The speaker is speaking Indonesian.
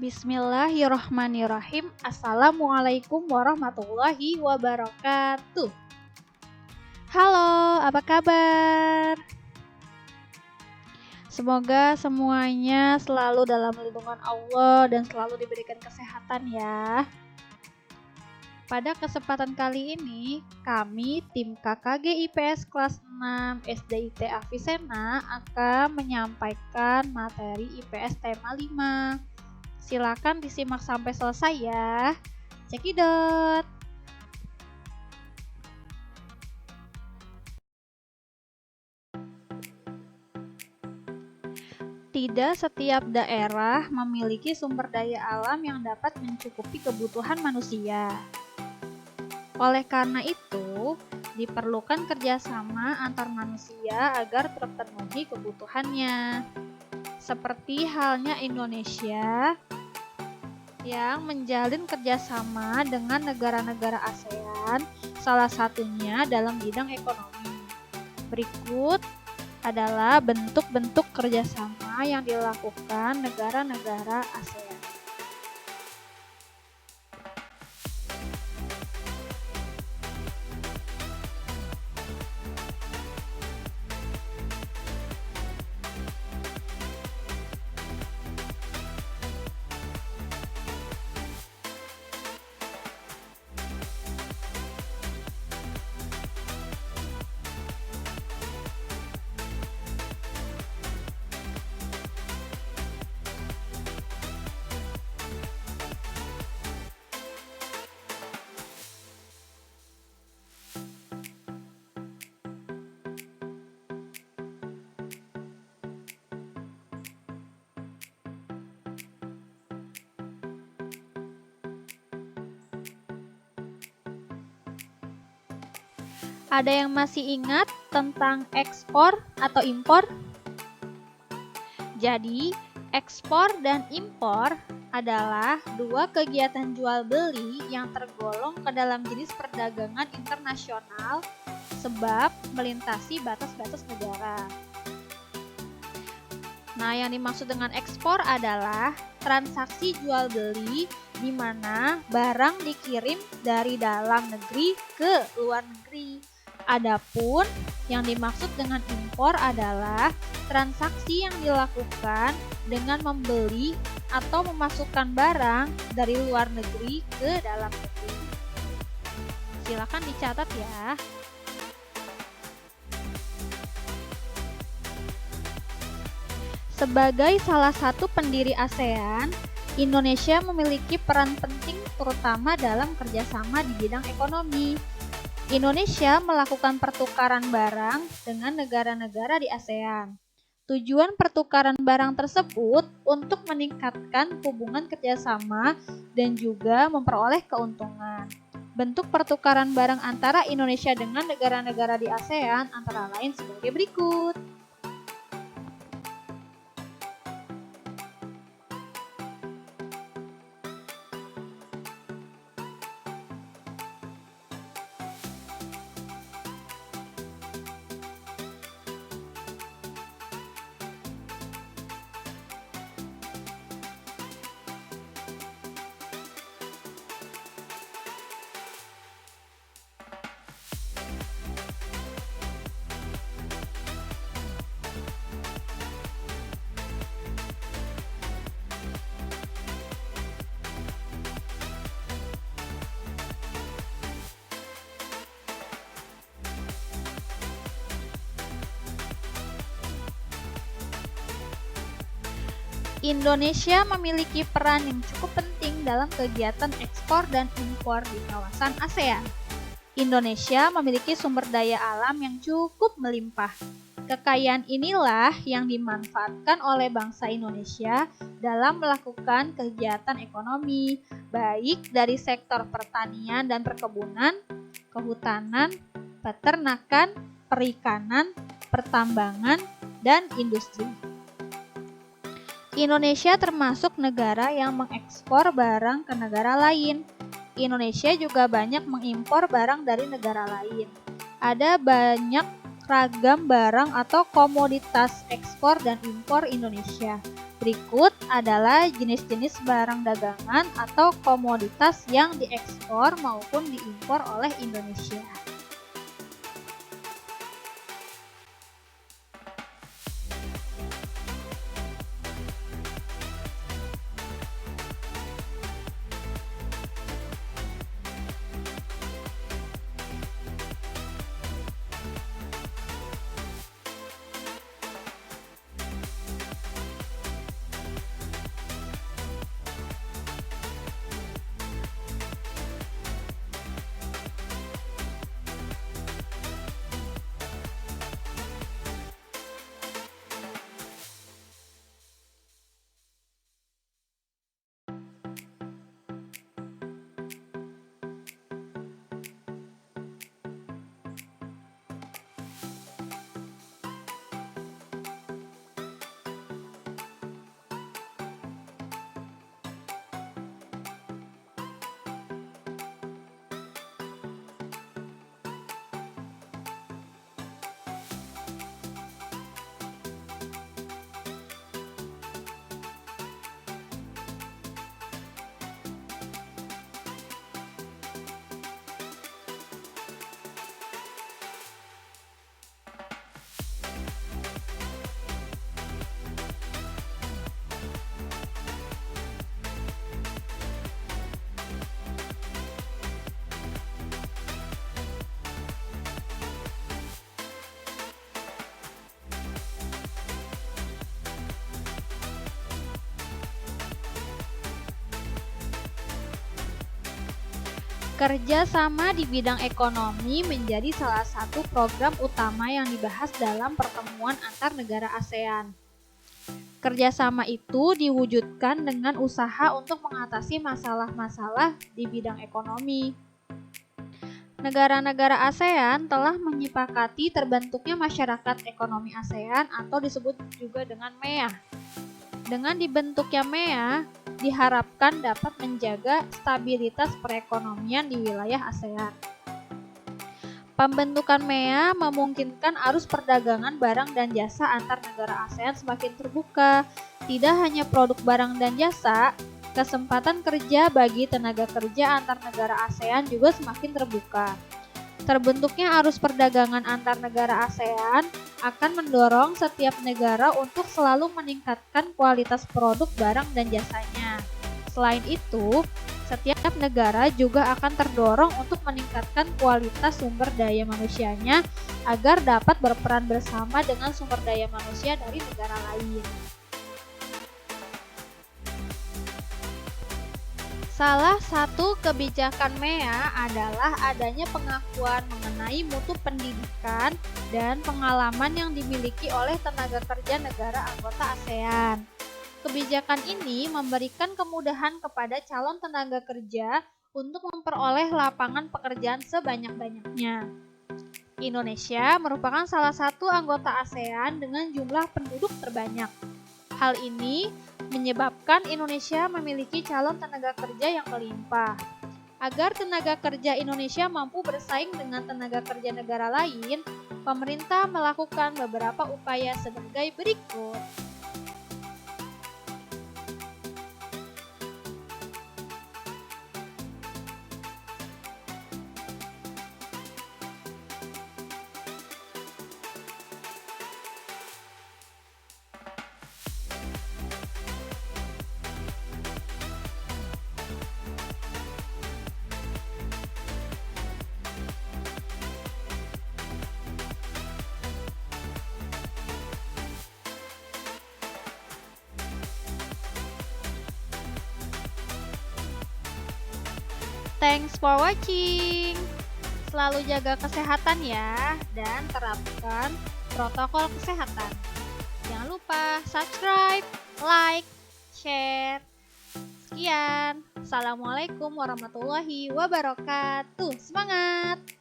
Bismillahirrahmanirrahim. Assalamualaikum warahmatullahi wabarakatuh. Halo, apa kabar? Semoga semuanya selalu dalam lindungan Allah dan selalu diberikan kesehatan ya. Pada kesempatan kali ini, kami tim KKG IPS kelas 6 SDIT Avicenna akan menyampaikan materi IPS tema 5. Silakan disimak sampai selesai ya. Cekidot. Tidak setiap daerah memiliki sumber daya alam yang dapat mencukupi kebutuhan manusia. Oleh karena itu, diperlukan kerjasama antar manusia agar terpenuhi kebutuhannya. Seperti halnya Indonesia yang menjalin kerjasama dengan negara-negara ASEAN, salah satunya dalam bidang ekonomi. Berikut adalah bentuk-bentuk kerjasama yang dilakukan negara-negara ASEAN. Ada yang masih ingat tentang ekspor atau impor? Jadi, ekspor dan impor adalah dua kegiatan jual beli yang tergolong ke dalam jenis perdagangan internasional sebab melintasi batas-batas negara. Nah, yang dimaksud dengan ekspor adalah transaksi jual beli di mana barang dikirim dari dalam negeri ke luar negeri. Adapun yang dimaksud dengan impor adalah transaksi yang dilakukan dengan membeli atau memasukkan barang dari luar negeri ke dalam negeri. Silakan dicatat ya. Sebagai salah satu pendiri ASEAN, Indonesia memiliki peran penting terutama dalam kerjasama di bidang ekonomi. Indonesia melakukan pertukaran barang dengan negara-negara di ASEAN. Tujuan pertukaran barang tersebut untuk meningkatkan hubungan kerjasama dan juga memperoleh keuntungan. Bentuk pertukaran barang antara Indonesia dengan negara-negara di ASEAN antara lain sebagai berikut. Indonesia memiliki peran yang cukup penting dalam kegiatan ekspor dan impor di kawasan ASEAN. Indonesia memiliki sumber daya alam yang cukup melimpah. Kekayaan inilah yang dimanfaatkan oleh bangsa Indonesia dalam melakukan kegiatan ekonomi, baik dari sektor pertanian dan perkebunan, kehutanan, peternakan, perikanan, pertambangan, dan industri. Indonesia termasuk negara yang mengekspor barang ke negara lain. Indonesia juga banyak mengimpor barang dari negara lain. Ada banyak ragam barang atau komoditas ekspor dan impor Indonesia. berikut adalah jenis-jenis barang dagangan atau komoditas yang diekspor maupun diimpor oleh Indonesia. Kerjasama di bidang ekonomi menjadi salah satu program utama yang dibahas dalam pertemuan antar negara ASEAN. Kerjasama itu diwujudkan dengan usaha untuk mengatasi masalah-masalah di bidang ekonomi. Negara-negara ASEAN telah menyepakati terbentuknya Masyarakat Ekonomi ASEAN atau disebut juga dengan MEA. Dengan dibentuknya MEA, diharapkan dapat menjaga stabilitas perekonomian di wilayah ASEAN. Pembentukan MEA memungkinkan arus perdagangan barang dan jasa antar negara ASEAN semakin terbuka. Tidak hanya produk barang dan jasa, kesempatan kerja bagi tenaga kerja antar negara ASEAN juga semakin terbuka. Terbentuknya arus perdagangan antar negara ASEAN akan mendorong setiap negara untuk selalu meningkatkan kualitas produk barang dan jasanya. Selain itu, setiap negara juga akan terdorong untuk meningkatkan kualitas sumber daya manusianya agar dapat berperan bersama dengan sumber daya manusia dari negara lain. Salah satu kebijakan MEA adalah adanya pengakuan mengenai mutu pendidikan dan pengalaman yang dimiliki oleh tenaga kerja negara anggota ASEAN. Kebijakan ini memberikan kemudahan kepada calon tenaga kerja untuk memperoleh lapangan pekerjaan sebanyak-banyaknya. Indonesia merupakan salah satu anggota ASEAN dengan jumlah penduduk terbanyak. Hal ini menyebabkan Indonesia memiliki calon tenaga kerja yang melimpah. Agar tenaga kerja Indonesia mampu bersaing dengan tenaga kerja negara lain, pemerintah melakukan beberapa upaya sebagai berikut. Thanks for watching. Selalu jaga kesehatan ya, dan terapkan protokol kesehatan. Jangan lupa subscribe, like, share. Sekian. Assalamualaikum warahmatullahi wabarakatuh. Semangat!